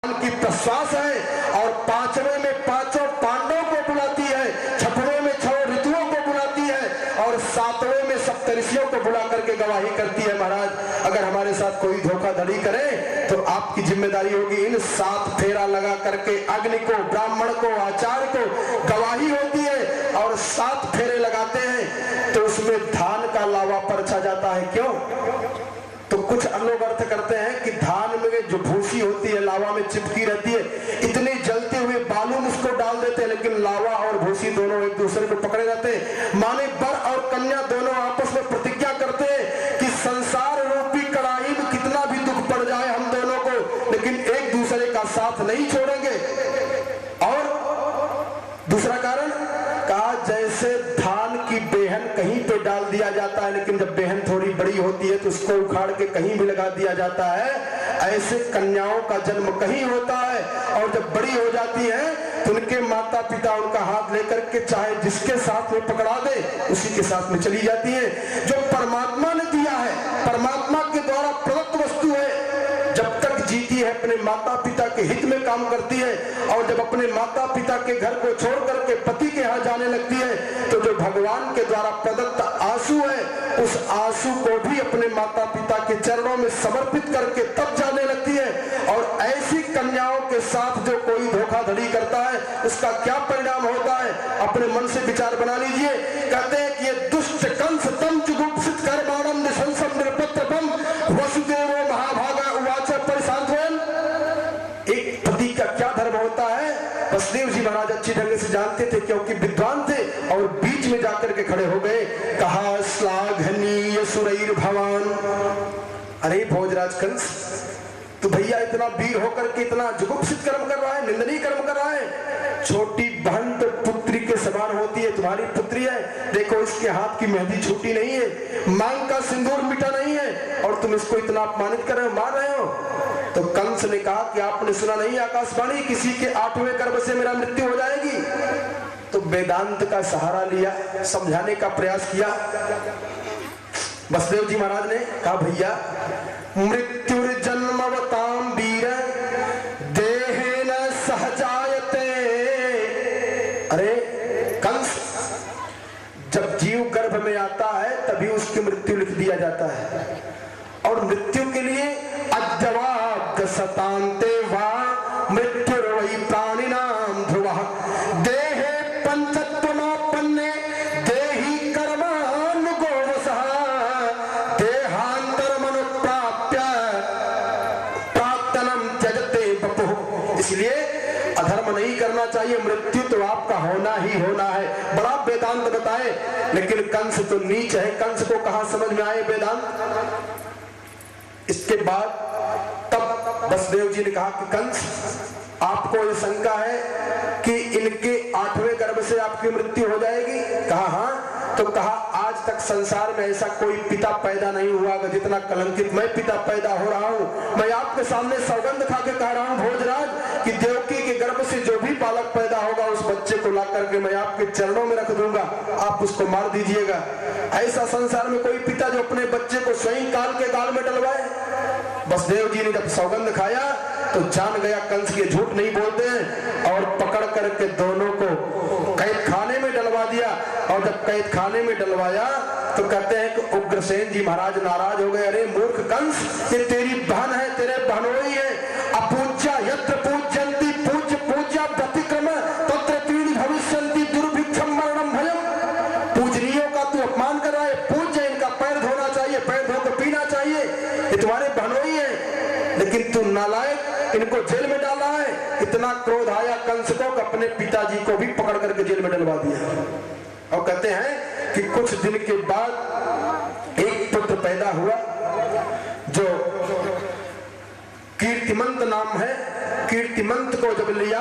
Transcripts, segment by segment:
की प्रश्वास है और पांचवें में पांचों पांडवों को बुलाती है, छठवें में छह ऋतुओं को बुलाती है और सातवें में सप्तऋषियों को बुला करके गवाही करती है। महाराज अगर हमारे साथ कोई धोखाधड़ी करे तो आपकी जिम्मेदारी होगी इन 7 फेरा लगा करके अग्नि को, ब्राह्मण को, आचार्य को गवाही होती है और 7 फेरे लगाते हैं तो उसमें धान का लावा परछा जाता है। क्यों? तो कुछ लोग अर्थ करते हैं कि धान में जो भूसी होती है लावा में चिपकी रहती है, इतने जलते हुए बालू में उसको डाल देते हैं लेकिन लावा और भूसी दोनों एक दूसरे को पकड़े रहते हैं। माने वर और कन्या दोनों आपस में प्रतिज्ञा करते हैं कि संसार रूपी कड़ाई में कितना भी दुख पड़ जाए हम दोनों को, लेकिन एक दूसरे का साथ नहीं छोड़ेंगे। और दूसरा कारण कहा, जैसे धान की बेहन कहीं पे डाल दिया जाता है लेकिन जब बेहन थोड़ी बड़ी होती है तो उसको उखाड़ के कहीं भी लगा दिया जाता है, ऐसे कन्याओं का जन्म कहीं होता है और जब बड़ी हो जाती है तो उनके माता पिता उनका हाथ लेकर के चाहे जिसके साथ में पकड़ा दे उसी के साथ में चली जाती है। जो परमात्मा ने दिया है, परमात्मा के द्वारा प्रदत्त वस्तु है, जब तक जीती है अपने माता पिता के हित में काम करती है और जब अपने माता पिता के घर को छोड़ करके पति के यहाँ जाने लगती है तो जो भगवान के द्वारा प्रदत्त आंसू है उस आंसू को भी अपने माता पिता के चरणों में समर्पित करके तब जाने लगती है। और ऐसी कन्याओं के साथ जो कोई धोखाधड़ी करता है उसका क्या परिणाम होता है, अपने मन से विचार बना लीजिए। कहते हैं कि ये दुष्ट कंस तम जुगुप्सित कर्माणम निशंसम निरपत्रपम वसुदेवो महाभागा उवाच परिसांत्वयन्। एक पति का क्या धर्म होता है वसुदेव जी महाराज अच्छी ढंग से जानते थे क्योंकि विद्वान थे और बीच में जाकर के खड़े हो गए। कहा, श्लाघनीय सुरैर भवान। अरे भोजराज कंस, तो भैया इतना वीर होकर के इतना जुगुप्सित कर्म कर रहा है, निंदनीय कर्म कर रहा है। छोटी बहन तो पुत्री के समान होती है, तुम्हारी पुत्री है, देखो इसके हाथ की मेहंदी छूटी नहीं है, मांग का सिंदूर मिटा नहीं है और तुम इसको इतना अपमानित कर रहे हो, मार रहे हो। तो कंस ने कहा कि आपने सुना नहीं आकाशवाणी, किसी के 8वें गर्भ से मेरा मृत्यु हो जाएगी। तो वेदांत का सहारा लिया, समझाने का प्रयास किया। वसुदेव जी महाराज ने कहा, भैया मृत्युर्जन्मवतां वीर देहेन सहजायते। अरे कंस, जब जीव गर्भ में आता है तभी उसकी मृत्यु लिख दिया जाता है और मृत्यु के लिए अद्यवाग्र सतान्ते वा मृत्युर्वै प्राणिनां ध्रुवः देहे पंचत्वमापन्ने देहि कर्मानुगोवसः देहान्तरमनुप्राप्य प्राक्तनं त्यजते वपुः। इसलिए अधर्म नहीं करना चाहिए, मृत्यु तो आपका होना ही होना है। बड़ा वेदांत बताए, लेकिन कंस तो नीच है, कंस को कहां समझ में आए वेदांत। इसके बाद तब वसुदेव जी ने कहा कि कंस, आपको ये शंका है कि इनके 8वें गर्भ से आपकी मृत्यु हो जाएगी? कहा हाँ। तो कहा, आज तक संसार में ऐसा कोई पिता पैदा नहीं हुआ जितना कलंकित मैं पिता पैदा हो रहा हूँ। मैं आपके सामने सौगंध खा के कह रहा हूँ भोजराज कि देवकी के गर्भ से जो भी बालक पैदा होगा उस बच्चे को ला करके मैं आपके चरणों में रख दूंगा, आप उसको मार दीजिएगा। ऐसा संसार में कोई पिता जो अपने बच्चे को स्वयं काल के गाल में डलवाए। वसुदेव जी ने जब सौगंध खाया तो जान गया कंस के झूठ नहीं बोलते हैं और पकड़ करके दोनों को कैद खाने में डलवा दिया। और जब कैद खाने में डलवाया तो कहते हैं कि उग्रसेन जी महाराज नाराज हो गए। अरे मूर्ख कंस, ये तेरी बहन है, तेरे बहनोई है। अपूज्या यत्र पूज्यन्ति पूज्य पूज्या व्यतिक्रम तत्र त्रीणि भविष्यन्ति दुर्भिक्षम मरणम भयम। पूजनीयों का तू अपमान कर रहा है, पूज्य, इनका पैर धोना चाहिए, पैर धोकर पीना चाहिए, ये तुम्हारे बहनोई है, लेकिन तू नालायक इनको जेल में डाला है। इतना क्रोध आया कंस को कि अपने पिताजी को भी पकड़ करके जेल में डलवा दिया। और कहते हैं कि कुछ दिन के बाद एक पुत्र पैदा हुआ जो कीर्तिमंत नाम है। कीर्तिमंत को जब लिया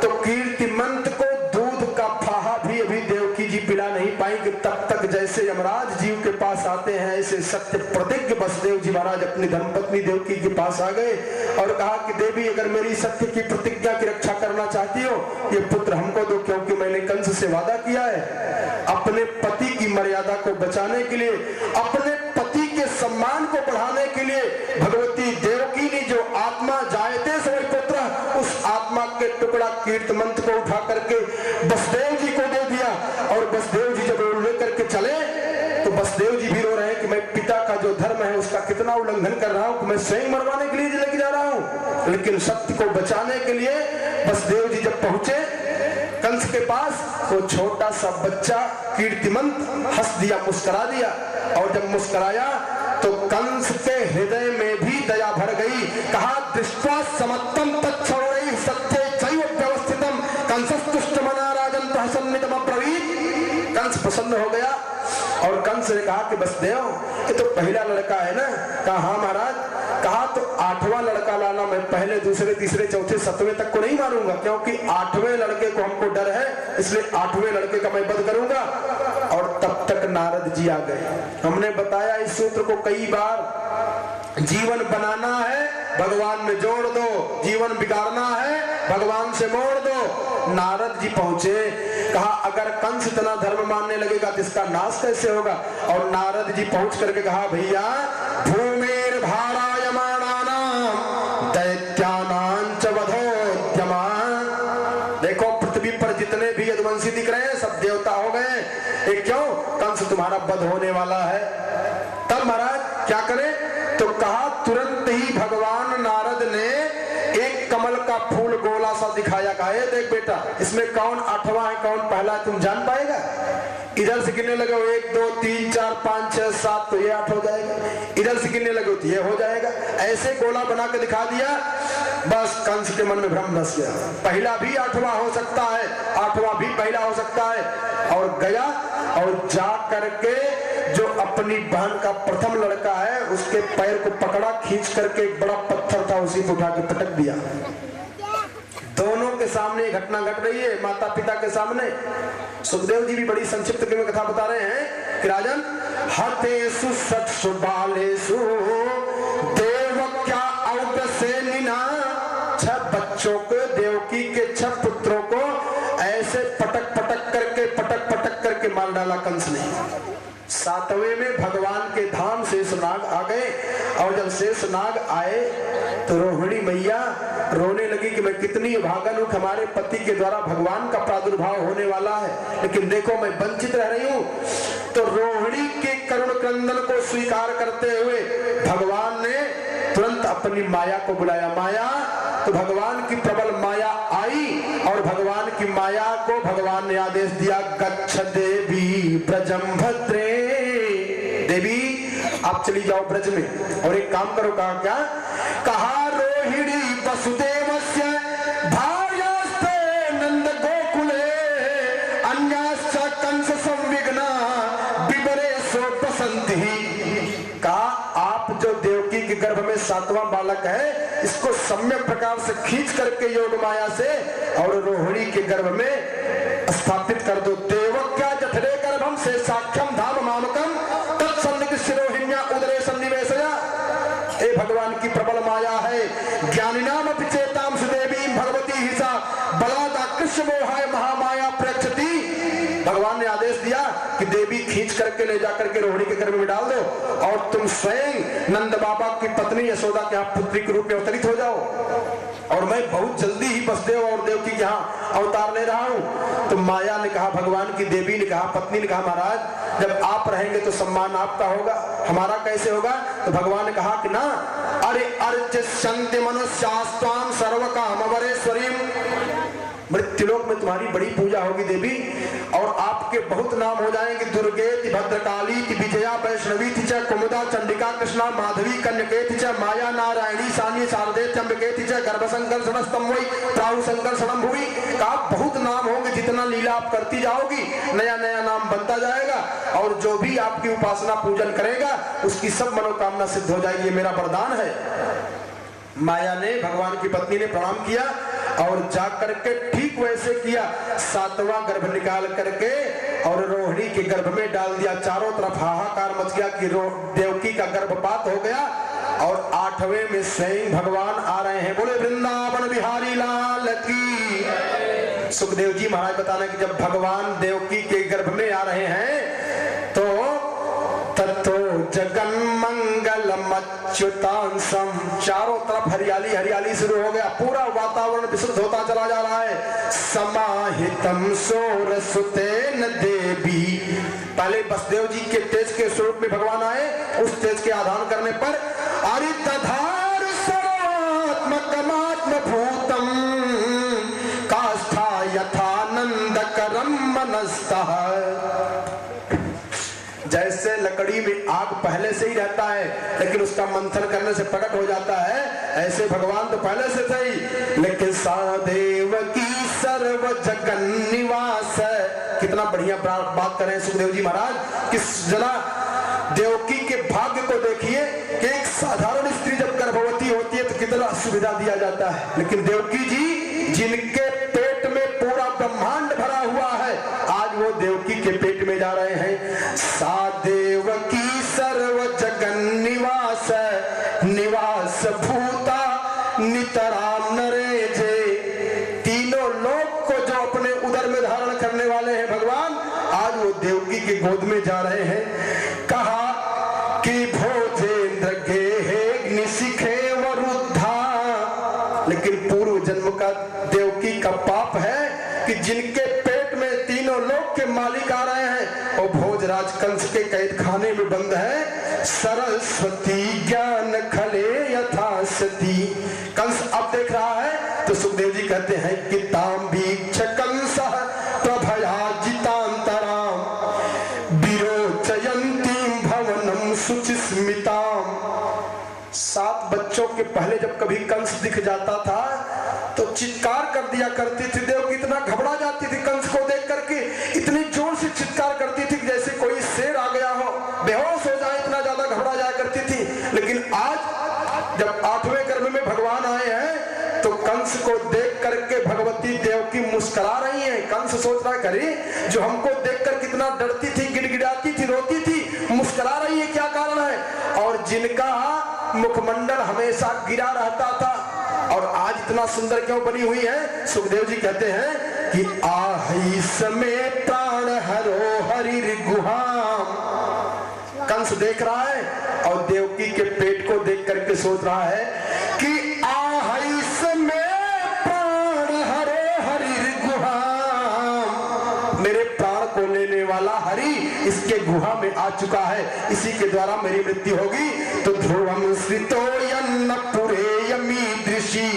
तो कीर्तिमंत को दूध का फाहा भी अभी देवकी जी पिला नहीं पाएंगे। तब तक जैसे यमराज जीव के पास आते हैं ऐसे सत्य प्रतिज्ञ वसुदेव जी महाराज अपनी धर्मपत्नी देवकी के पास आ गए और कहा कि देवी, अगर मेरी सत्य की प्रतिज्ञा की रक्षा करना चाहती हो ये पुत्र हमको दो, क्योंकि मैंने कंस से वादा किया है अपने पति की मर्यादा को बचाने के लिए, अपने पति के सम्मान को बढ़ाने के लिए। भगवती देवकी ने जो आत्मा जायते समय पुत्र उस आत्मा के टुकड़ा कीर्तमंत को उठा करके वसुदेव जी को दे दिया। और वसुदेव जी जब लेकर के चले तो वसुदेव जी भी रो रहे हैं कि मैं पिता का जो धर्म है उसका कितना उल्लंघन कर रहा हूं कि मैं स्वयं मरवाने के लिए लेके जा रहा हूं। लेकिन सत्य को बचाने के लिए वसुदेव जी जब पहुंचे कंस के पास, तो छोटा सा बच्चा कीर्तिमंत हंस दिया, मुस्कुरा दिया। और जब मुस्कुराया तो कंस के हृदय में भी दया भर गई। कहा दृष्ट्वा समत्तम तच्छौरैः सत्ये चैव व्यवस्थितम कंसस्तुष्टमना राजन् प्रहसन्नितम अब्रवीत्। कंस प्रसन्न हो गया और कंस ने कहा कि वसुदेव ये तो पहला लड़का है ना। कहा हाँ महाराज। कहा तो 8वां लड़का लाना, मैं पहले दूसरे तीसरे चौथे 7वें तक को नहीं मारूंगा, क्योंकि 8वें लड़के को हमको डर है, इसलिए 8वें लड़के का मैं वध करूंगा। और तब तक नारद जी आ गए। हमने बताया इस सूत्र को कई बार, जीवन बनाना है भगवान में जोड़ दो, जीवन बिगाड़ना है भगवान से मोड़ दो। नारद जी पहुंचे, कहा अगर कंस इतना धर्म मानने लगेगा तो इसका नाश कैसे होगा। और नारद जी पहुंच करके कहा भैया भूमेर भारायमाणानां दैत्यानां च वधोद्यमान। देखो पृथ्वी पर जितने भी यदुवंशी दिख रहे हैं सब देवता हो गए। ये क्यों? कंस तुम्हारा वध होने वाला है। तब महाराज क्या करें? तो कहा तुरंत ही भगवान नारद ने एक कमल का फूल गोला सा दिखाया। कहा देख बेटा इसमें कौन 8वां है कौन पहला है तुम जान पाएगा। इधर से गिनने लगे 1 2 3 4 5 6 7 तो ये 8 हो जाएगा। इधर से गिनने लगे तो ये हो जाएगा। ऐसे गोला बना के दिखा दिया। बस कंस के मन में भ्रम बस गया, पहला भी 8वां हो सकता है, 8वां भी पहला हो सकता है। और गया और जा करके जो अपनी बहन का प्रथम लड़का है उसके पैर को पकड़ा, खींच करके एक बड़ा पत्थर था उसी को उठा के पटक दिया। दोनों के सामने घटना घट रही है, माता पिता के सामने। सुखदेव जी भी बड़ी संक्षिप्त में कथा बता रहे हैं कि राजन हतेषु सत्सु बालेषु देवक्या औदसेनिना। 6 बच्चों को, देवकी के 6 पुत्रों को ऐसे पटक पटक करके मार डाला कंस ने। 7वें में भगवान के धाम शेषनाग आ गए। और जब शेषनाग आए तो रोहिणी मैया रोने लगी कि मैं कितनी भागन हूं, हमारे पति के द्वारा भगवान का प्रादुर्भाव होने वाला है, लेकिन देखो मैं वंचित रह रही हूं। तो रोहिणी के करुण क्रंदन को स्वीकार करते हुए भगवान ने तुरंत अपनी माया को बुलाया। माया, तो भगवान की प्रबल माया आई और भगवान की माया को भगवान ने आदेश दिया गच्छ देवी ब्रजम भद्रे। देवी आप चली जाओ ब्रज में और एक काम करो। कहा क्या? कहा रोहिणी वसुदेवस्य भार्यास्ते नंद गोकुले अन्याश्च कंस संविघ्ना बिबरे सो बसंती। कहा आप जो देवकी के गर्भ में 7वां बालक है इसको सम्यक प्रकार से खींच करके योग माया से और रोहिणी के गर्भ में स्थापित कर दो। देवक्या जठरे गर्भम से साक्ष्यम धाम मामकम तत्सन्निकृष्य रोहिण्या उदरे सन्निवेशया। ए भगवान की प्रबल माया है। ज्ञानिनाम अपि चेतां सुदेवी भगवती हिसा बलादा कृष्ण मोहाय महामाया प्रक्षति। भगवान ने आदेश दिया कि देवी खींच करके ले जाकर के रोहिणी के गर्भ में डाल दो और तुम स्वयं नंद बाबा की पत्नी यशोदा के यहाँ पुत्री के रूप में अवतरित हो जाओ। और मैं बहुत जल्दी ही वसुदेव और देवकी के यहाँ अवतार ले रहा हूँ। तो माया ने कहा, भगवान की देवी ने कहा, पत्नी ने कहा महाराज जब आप रहेंगे तो सम्मान आपका होगा, हमारा कैसे होगा? तो भगवान ने कहा कि ना, अरे अर्चन्ति मनुष्यास्त्वां सर्वकामवरेश्वरीं। मृत्युलोक में तुम्हारी बड़ी पूजा होगी देवी और आपके बहुत नाम हो जाएंगे। दुर्गेति भद्रकाली विजया वैष्णवी च कुमुदा चंडिका कृष्णा माधवी कन्यकेति च माया नारायणी सानी शारदे चंबकेति च गर्भसंकर्षण स्तंभई प्राहु संकर्षणम भुवि। का बहुत नाम होंगे, जितना लीला आप करती जाओगी नया नया नाम बनता जाएगा और जो भी आपकी उपासना पूजन करेगा उसकी सब मनोकामना सिद्ध हो जाएगी। ये मेरा वरदान है। माया ने, भगवान की पत्नी ने प्रणाम किया और जाकर के ठीक वैसे किया। 7वां गर्भ निकाल करके और रोहिणी के गर्भ में डाल दिया। चारों तरफ हाहाकार मच गया कि देवकी का गर्भपात हो गया। और 8वें में स्वयं भगवान आ रहे हैं। बोले वृंदावन बिहारी लाल की। सुखदेव जी महाराज बताना कि जब भगवान देवकी के गर्भ में आ रहे हैं तो तत्तो जगन मंगलम अच्युतांसम। चारों तरफ हरियाली हरियाली शुरू हो गया, पूरा वातावरण विशुद्ध होता चला जा रहा है। समाहितम सोरसुतेन देवी। पहले वसुदेव जी के तेज के स्वरूप में भगवान आए, उस तेज के आधान करने पर अरितधार सर्वात्मकमात्म भूतम काष्ठा यथानंद करम मनस्तः। जैसे लकड़ी में आग पहले से ही रहता है लेकिन उसका मंथन करने से प्रकट हो जाता है, ऐसे भगवान तो पहले से थे ही, लेकिन सादेव की सर्व जगन निवास है। कितना बढ़िया बात कर रहे हैं सुखदेव जी महाराज। किस जना देवकी के भाग्य को देखिए कि एक साधारण स्त्री जब गर्भवती होती है तो कितना सुविधा दिया जाता है, लेकिन देवकी जी जिनके पेट में पूरा ब्रह्मांड भरा हुआ है, आज वो देवकी के पेट में जा रहे हैं। सादेव की सर्व जगन निवास निवास भूता नितराम नरे जे। तीनों लोक को जो अपने उदर में धारण करने वाले हैं भगवान, आज वो देवकी की गोद में जा रहे हैं। कहा कि भोजेंद्र गेहे निशिखे वरुद्धा। लेकिन पूर्व जन्म का देवकी का पाप है कि जिनके पेट में तीनों लोक के मालिक आ रहे हैं वो भोजराज कंस के कैद खाने में बंद है। सरस्वती ज्ञान खले यथा सती। कंस अब देख रहा है तो सुखदेव जी कहते हैं कि तांबीक्ष कंस प्रभया जितांतराम विरोचयंतीम भवनम शुचिस्मिताम। 7 बच्चों के पहले जब कभी कंस दिख जाता था तो चित्कार कर दिया करती थी। देव कितना घबरा जाती थी कंस को देख करके, इतनी जोर से चित्कार करती थी जैसे कोई शेर आ गया हो, बेहोश हो जाए, इतना ज्यादा घबरा जाया करती थी। लेकिन आज जब 8वें गर्भ में भगवान आए हैं तो कंस को देख करके भगवती देवकी मुस्कुरा रही हैं। कंस सोच रहा करे जो हमको देखकर कितना डरती थी, गिड़गिड़ाती थी, रोती थी, मुस्कुरा रही है, क्या कारण है? और जिनका मुखमंडल हमेशा गिरा रहता था और आज इतना सुंदर क्यों बनी हुई है? सुखदेव जी कहते हैं कि आहि समय प्राण हरो हरि गुहाम। कंस देख रहा है और देवकी के पेट को देख करके सोच रहा है कि आहि समय प्राण हरो हरि गुहाम। मेरे प्राण को लेने वाला हरि इसके गुहा में आ चुका है, इसी के द्वारा मेरी मृत्यु होगी। तो ध्रुवम श्रितो यन्न पुरे यमी दृषि।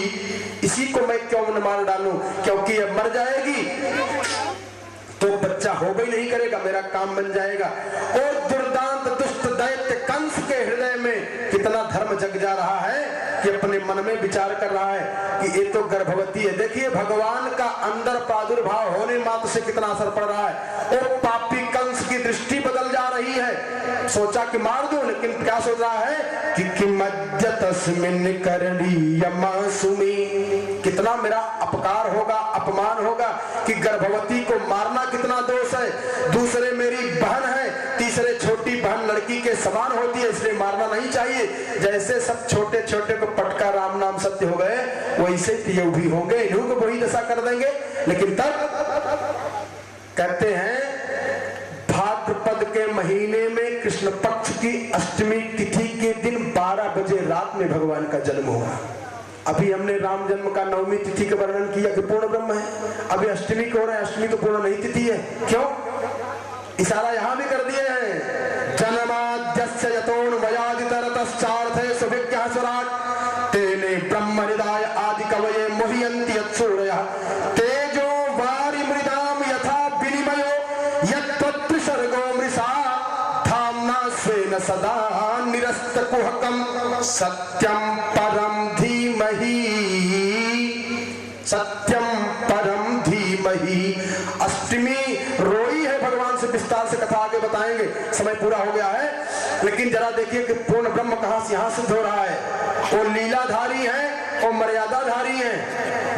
इसी को मैं क्यों न मार डालूं, क्योंकि अब मर जाएगी तो बच्चा हो भी नहीं करेगा, मेरा काम बन जाएगा। और दुर्दांत दुष्ट दैत्य कंस के हृदय में कितना धर्म जग जा रहा है कि अपने मन में विचार कर रहा है कि ये तो गर्भवती है। देखिए भगवान का अंदर प्रादुर्भाव होने मात्र से कितना असर पड़ रहा है। और पापी कंस की दृष्टि बदल जा रही है, सोचा कि मार दो, लेकिन क्या सोच रहा है कि किमज्जतस्मिन् करणीयमासुमी। कितना मेरा अपकार होगा, अपमान होगा कि गर्भवती को मारना कितना दोष है। दूसरे मेरी बहन है, तीसरे छोटी बहन लड़की के समान होती है, इसलिए मारना नहीं चाहिए। जैसे सब छोटे छोटे को पटका राम नाम सत्य हो गए, वैसे ये भी होंगे, इन्हों को वही दशा कर देंगे। लेकिन तब कहते हैं भाद्रपद के महीने में कृष्ण पक्ष की अष्टमी तिथि के दिन 12 बजे रात में भगवान का जन्म हुआ। अभी हमने राम जन्म का 9वीं तिथि का वर्णन किया कि पूर्ण ब्रह्म है, अभी अष्टमी को हो रहा है, अष्टमी तो पूर्ण नहीं तिथि है। क्यों? इशारा यहां भी कर दिए हैं। जन्माद्यस्य यतोऽन्वयादितरतश्चार्थे सुविज्ञः स्वराट् तेने ब्रह्म हृदय आदि कवये मुह्यन्ति यत्सूरयः तेजो वारि मृदाम यथा विनिमयो यत्त्वत्त्रिसर्गो मृषा धाम्ना स्वेन सदा निरस्तकुहकम् सत्यं परम धीमहि सत्यम परम धीमहि। अष्टमी रोई है, भगवान से विस्तार से कथा आगे बताएंगे, समय पूरा हो गया है। लेकिन जरा देखिए कि पूर्ण ब्रह्म कहां से यहां सिद्ध हो रहा है। वो लीलाधारी है, वो मर्यादाधारी है।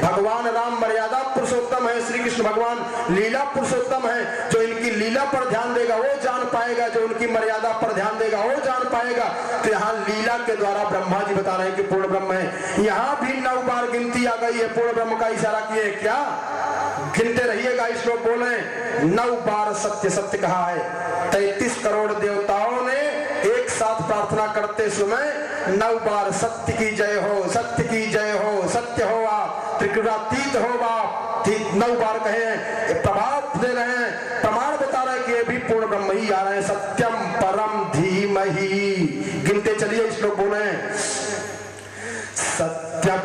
भगवान राम मर्यादा पुरुषोत्तम है, श्री कृष्ण भगवान लीला पुरुषोत्तम है। जो इनकी लीला पर ध्यान देगा वो जान पाएगा, जो उनकी मर्यादा पर ध्यान देगा वो जान पाएगा। तो यहाँ लीला के द्वारा ब्रह्मा जी बता रहे हैं कि पूर्ण ब्रह्म है। यहाँ भी 9 बार गिनती आ गई है, पूर्ण ब्रह्म का इशारा किए। क्या गिनते रहिएगा, इस लोग बोले 9 बार सत्य सत्य कहा है। 33 करोड़ देवताओं ने एक साथ प्रार्थना करते समय 9 बार सत्य की जय हो, सत्य की जय हो, सत्य हो आप, त्रिगुणातीत हो आप, 9 बार कहे। प्रभाव दे रहे हैं, प्रमाण बता रहे हैं कि ये भी पूर्ण ब्रह्म ही आ रहे हैं। सत्यम परम धीमहि, गिनते चलिए, श्लोक बोले। सत्यम